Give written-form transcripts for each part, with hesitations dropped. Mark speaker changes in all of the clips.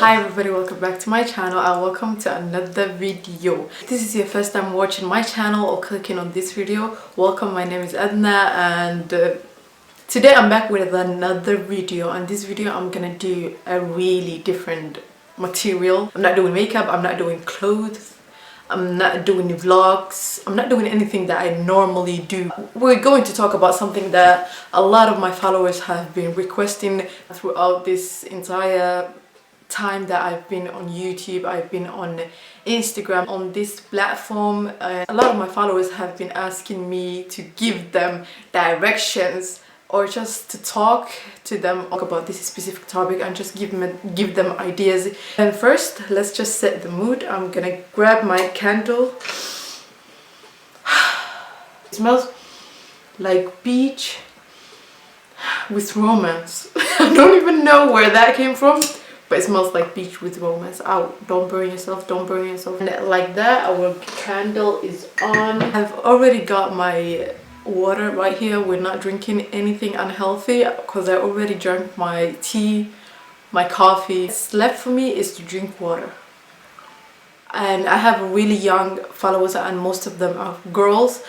Speaker 1: Hi everybody, welcome back to my channel and welcome to another video. If this is your first time watching my channel or clicking on this video, welcome. My name is Edna and today I'm back with another video. And this video I'm gonna do a really different material. I'm not doing makeup, I'm not doing clothes, I'm not doing vlogs, I'm not doing anything that I normally do. We're going to talk about something that a lot of my followers have been requesting throughout this entire time that I've been on YouTube. I've been on Instagram, on this platform. A lot of my followers have been asking me to give them directions or just to talk to them about this specific topic and just give them ideas. And first, let's just set the mood. I'm gonna grab my candle. It smells like beach with romance. I don't even know where that came from, but it smells like beach with romance. Oh, don't burn yourself, don't burn yourself. And like that, our candle is on. I've already got my water right here. We're not drinking anything unhealthy because I already drank my tea, my coffee. What's left for me is to drink water. And I have really young followers and most of them are girls.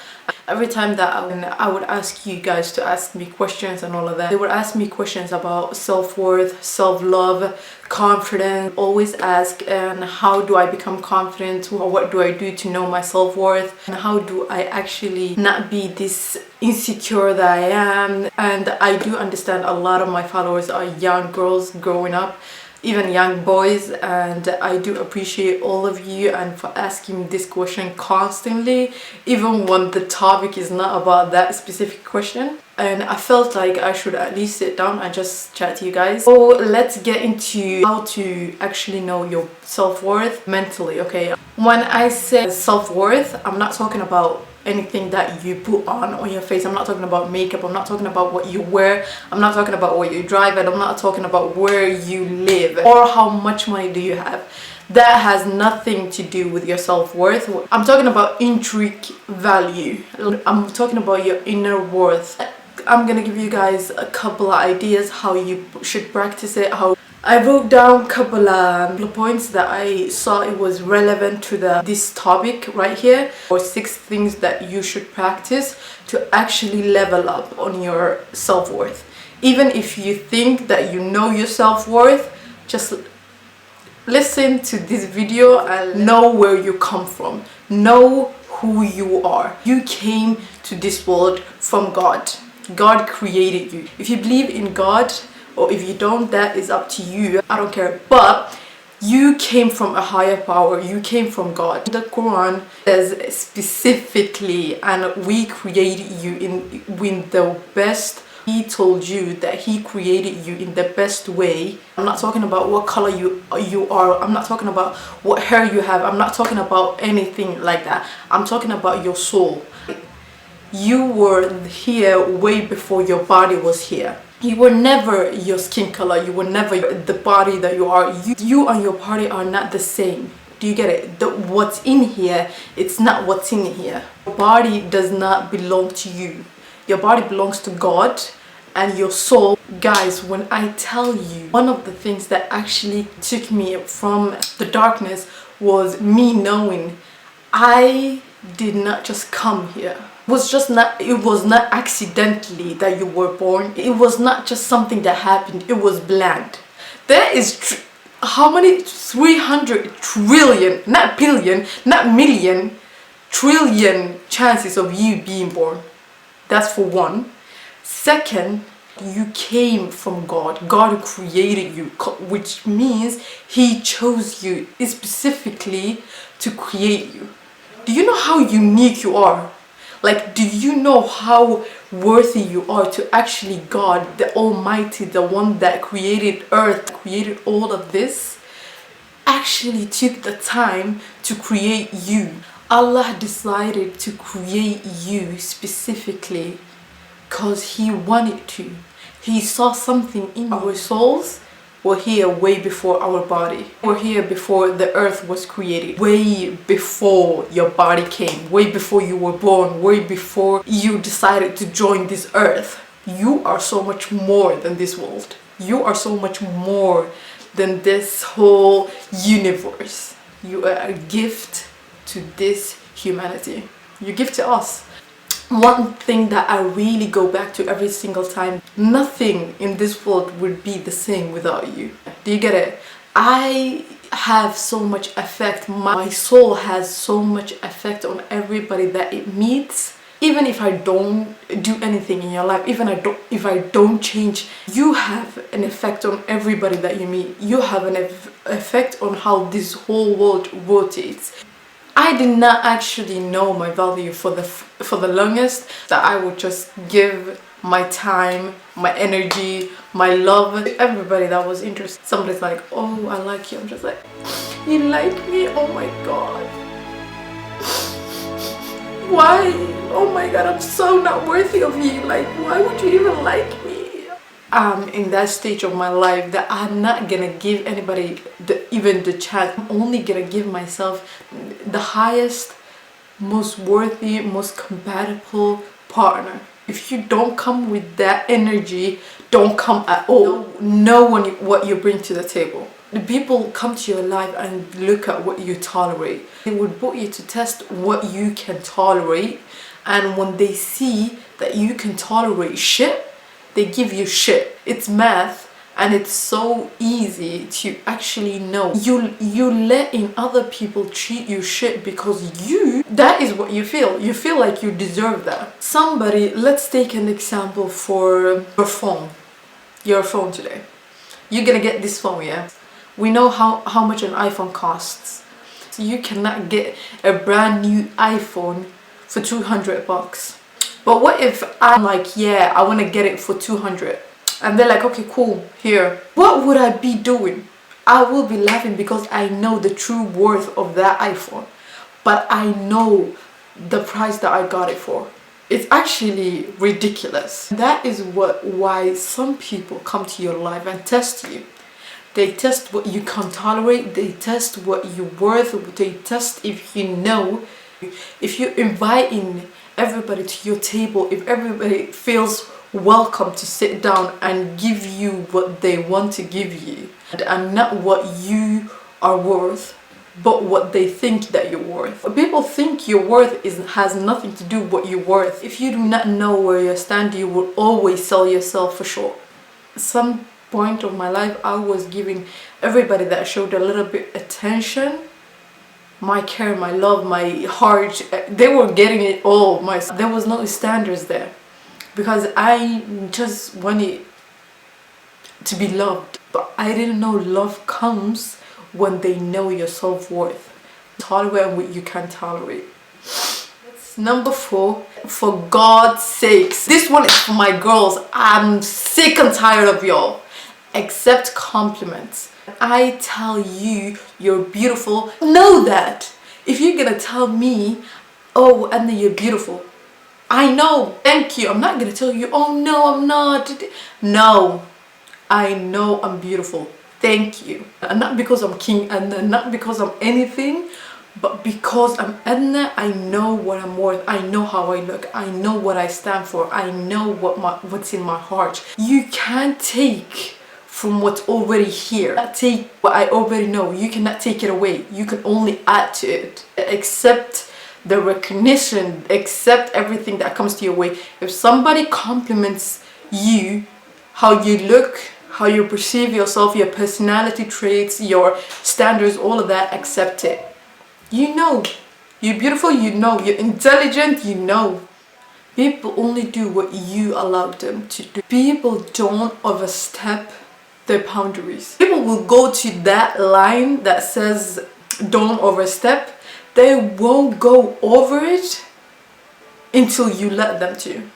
Speaker 1: Every time that I would ask you guys to ask me questions and all of that, they would ask me questions about self-worth, self-love, confidence. Always ask, and how do I become confident? What do I do to know my self-worth? And how do I actually not be this insecure that I am? And I do understand a lot of my followers are young girls growing up, even young boys, and I do appreciate all of you and for asking this question constantly, even when the topic is not about that specific question. And I felt like I should at least sit down and just chat to you guys. So let's get into how to actually know your self-worth mentally, okay? When I say self-worth, I'm not talking about anything that you put on your face. I'm not talking about makeup, I'm not talking about what you wear, I'm not talking about what you drive, and I'm not talking about where you live or how much money do you have. That has nothing to do with your self-worth. I'm talking about intrinsic value. I'm talking about your inner worth. I'm gonna give you guys a couple of ideas how you should practice it. How I wrote down a couple of points that I saw it was relevant to this topic right here, or 6 things that you should practice to actually level up on your self-worth. Even if you think that you know your self-worth, just listen to this video and know where you come from. Know who you are. You came to this world from God. God created you. If you believe in God, or if you don't, that is up to you. I don't care. But you came from a higher power. You came from God. The Quran says specifically, and we created you in the best. He told you that he created you in the best way. I'm not talking about what color you are. I'm not talking about what hair you have. I'm not talking about anything like that. I'm talking about your soul. You were here way before your body was here. You were never your skin color. You were never the body that you are. You and your body are not the same. Do you get it? What's in here, it's not what's in here. Your body does not belong to you. Your body belongs to God and your soul. Guys, when I tell you, one of the things that actually took me from the darkness was me knowing I did not just come here. It was not accidentally that you were born. It was not just something that happened. It was planned. There is how many 300 trillion, not billion, not million, trillion chances of you being born. That's for one. Second, you came from God. God created you, which means he chose you specifically to create you. Do you know how unique you are? Like, do you know how worthy you are to actually God, the Almighty, the one that created earth, created all of this, actually took the time to create you. Allah decided to create you specifically because he wanted to. He saw something in our souls. Were here way before our body. We're here before the earth was created. Way before your body came. Way before you were born. Way before you decided to join this earth. You are so much more than this world. You are so much more than this whole universe. You are a gift to this humanity. You give to us. One thing that I really go back to every single time, nothing in this world would be the same without you. Do you get it? I have so much effect, my soul has so much effect on everybody that it meets. Even if I don't do anything in your life, even if I don't change, you have an effect on everybody that you meet. You have an effect on how this whole world rotates. I did not actually know my value for the longest, that I would just give my time, my energy, my love to everybody that was interested. Somebody's like, oh, I like you. I'm just like, you like me? Oh my god. Why? Oh my god, I'm so not worthy of you. Like, why would you even like me? I'm in that stage of my life that I'm not gonna give anybody even the chance. I'm only gonna give myself the highest, most worthy, most compatible partner. If you don't come with that energy, don't come at all. Know what you bring to the table. The people come to your life and look at what you tolerate. They would put you to test what you can tolerate, and when they see that you can tolerate shit, they give you shit. It's math, and it's so easy to actually know. You letting other people treat you shit because that is what you feel. You feel like you deserve that. Somebody, let's take an example for your phone. Your phone today. You're gonna get this phone, yeah? We know how much an iPhone costs. So you cannot get a brand new iPhone for 200 bucks. But what if I'm like, yeah, I want to get it for 200, and they're like, okay, cool, here. What would I be doing? I will be laughing because I know the true worth of that iPhone, but I know the price that I got it for. It's actually ridiculous. That is why some people come to your life and test you. They test what you can tolerate, they test what you're worth, they test if you know. If you invite in everybody to your table, if everybody feels welcome to sit down and give you what they want to give you, and not what you are worth, but what they think that you're worth. What people think your worth has nothing to do with what you're worth. If you do not know where you stand, you will always sell yourself for short. Some point of my life, I was giving everybody that showed a little bit attention, my care, my love, my heart. They were getting it all. There was no standards there, because I just wanted to be loved. But I didn't know love comes when they know your self-worth. Tolerate what you can tolerate. That's number 4. For God's sakes, this one is for my girls. I'm sick and tired of y'all. Accept compliments. I tell you, you're beautiful. Know that. If you're gonna tell me, oh, Edna, you're beautiful, I know. Thank you. I'm not gonna tell you, oh no, I'm not. No, I know I'm beautiful. Thank you. And not because I'm King Edna, not because I'm anything, but because I'm Edna. I know what I'm worth. I know how I look. I know what I stand for. I know what's in my heart. You can't take from what's already here. Take what I already know. You cannot take it away. You can only add to it. Accept the recognition. Accept everything that comes to your way. If somebody compliments you, how you look, how you perceive yourself, your personality traits, your standards, all of that, accept it. You know. You're beautiful, you know. You're intelligent, you know. People only do what you allow them to do. People don't overstep their boundaries. People will go to that line that says don't overstep. They won't go over it until you let them to.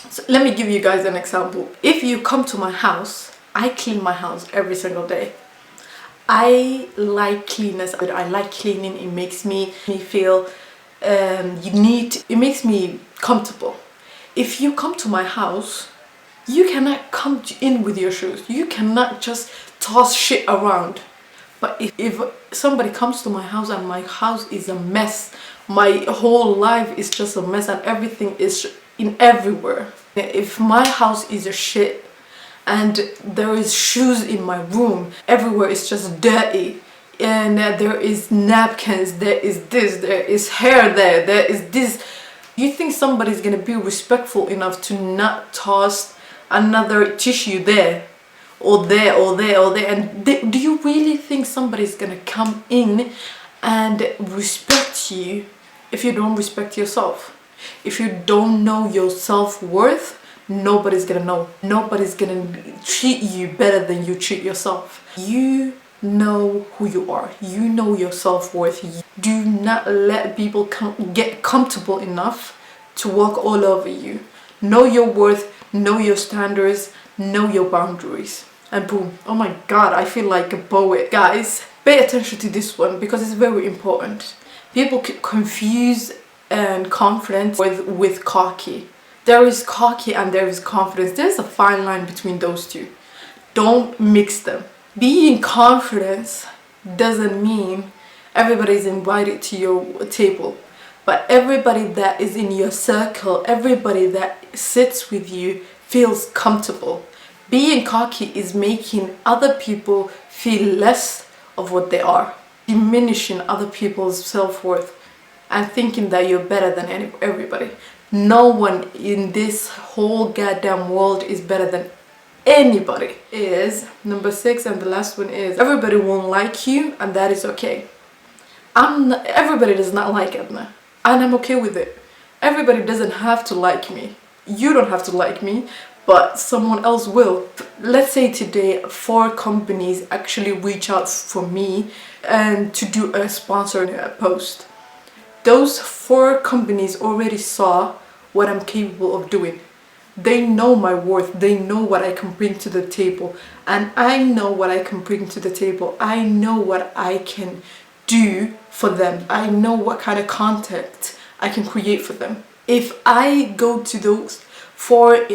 Speaker 1: So let me give you guys an example. If you come to my house, I clean my house every single day. I like cleanness. I like cleaning. It makes me feel neat. It makes me comfortable. If you come to my house, you cannot come in with your shoes. You cannot just toss shit around. But if somebody comes to my house and my house is a mess, my whole life is just a mess and everything is in everywhere. If my house is a shit and there is shoes in my room, everywhere is just dirty, and there is napkins, there is this, there is hair there is this. You think somebody's gonna be respectful enough to not toss another tissue there or there or there or there? And do you really think somebody's gonna come in and respect you if you don't respect yourself? If you don't know your self-worth, nobody's gonna know. Nobody's gonna treat you better than you treat yourself. You know who you are. You know your self-worth. Do not let people get comfortable enough to walk all over you. Know your worth, know your standards, know your boundaries. And boom. Oh my god, I feel like a poet. Guys, pay attention to this one because it's very important. People confuse confidence with cocky. There is cocky and there is confidence. There's a fine line between those two. Don't mix them. Being confident doesn't mean everybody's invited to your table, but everybody that is in your circle, everybody that sits with you feels comfortable. Being cocky is making other people feel less of what they are, diminishing other people's self-worth and thinking that you're better than everybody. No one in this whole goddamn world is better than anybody. Is number 6, and the last one is everybody won't like you, and that is okay. Everybody does not like Edna, and I'm okay with it. Everybody doesn't have to like me. You don't have to like me, but someone else will. Let's say today 4 companies actually reach out for me and to do a sponsored post. Those 4 companies already saw what I'm capable of doing. They know my worth. They know what I can bring to the table, and I know what I can bring to the table. I know what I can do for them. I know what kind of content I can create for them. If I go to those 4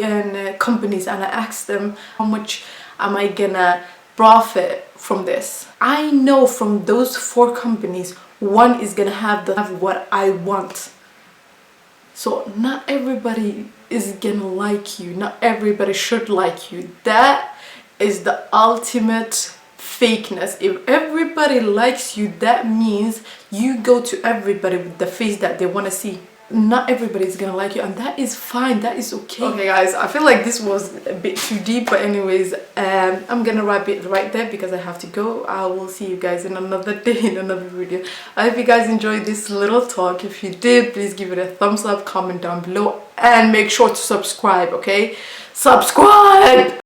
Speaker 1: companies and I ask them how much am I gonna profit from this, I know from those 4 companies, one is gonna have what I want. So not everybody is gonna like you. Not everybody should like you. That is the ultimate fakeness. If everybody likes you, that means you go to everybody with the face that they want to see. Not everybody is gonna like you, and that is fine. That is okay. Okay guys, I feel like this was a bit too deep, but anyways, I'm gonna wrap it right there because I have to go. I will see you guys in another day in another video. I hope you guys enjoyed this little talk. If you did, please give it a thumbs up, comment down below, and make sure to subscribe. Okay, subscribe.